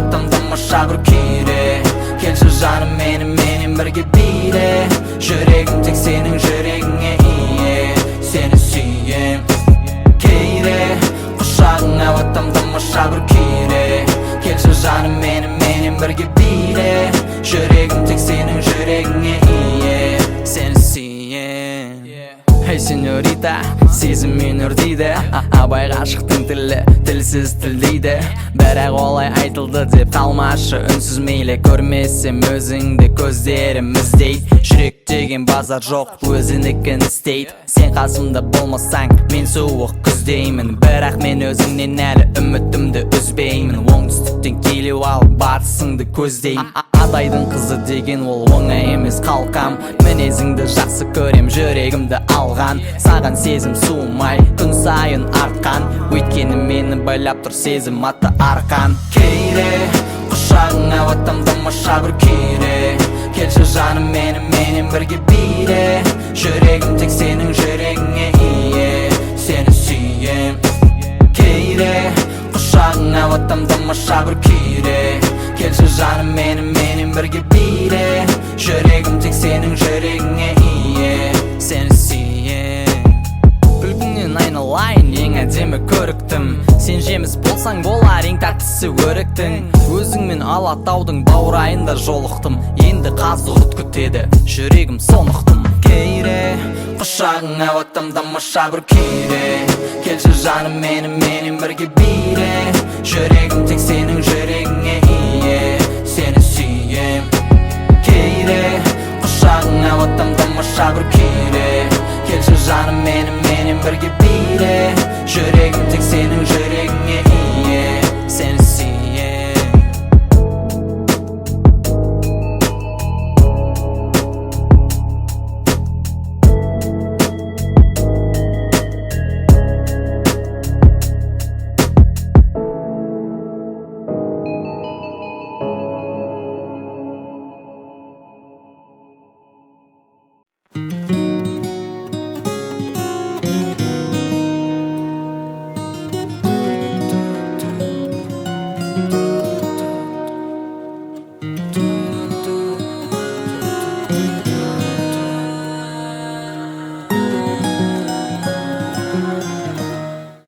аваттым тамаша бір күйде. Келші жаным менімен бірге биде. Жүрегім тек сенің жүрегіңе ие. Сені сүйем кейде, құшағың аваттым тамаша бір күйде. Келші жаным менімен бірге биде. Жүрегім тек сенің жүрегіңе ие. Сені сүйем. Эй, сеньорита, сезіммен үрдейді. Абай ғашықтың тілі, тілсіз тіл дейді. Бірақ олай айтылды деп қалмашы үнсіз мейлі. Көрмесем өзіңді көздерім іздейді. Жүрек деген базар жоқ, өзінікін істейді. Сен қасымда болмасаң, мен суық күздеймін. Бірақ мен өзіңнен әлі үмітімді үзбеймін. Оңтүстіктен келіп алып батысыңды көздеймін. Адайдың қызы деген ол оңай емес қалқам. Мінезіңді жақсы көрем, жүрегімді алған. Саған сезім суымай, күн сайын артқан. Өйткені мені байлап тұр сезім атты арқан. Кейде, құшағың аваттым тамаша бір күйде. Келші жаным менімен бірге биде. Жүрегім тек сенің жүрегіңе ие. Сені сүйем кейде, құшағың аваттым тамаша бір күйде. Келші жаным менімен бірге биде. Жүрегім тек сенің жүрегіңе ие. Сені сүйем. Үлгіңнен айналайын, ең әдемі көріктім. Сен жеміс болсаң болар, ең тәттісі өріктің. Өзіңмен Алатаудың баурайында жолықтым. Енді қазды құрт күтеді, жүрегім сонықтым. Кейде, құшағың аваттым тамаша бір күйде. Келші жаным менімен бірге биде. Жүрегім тек сенің жүрегіңе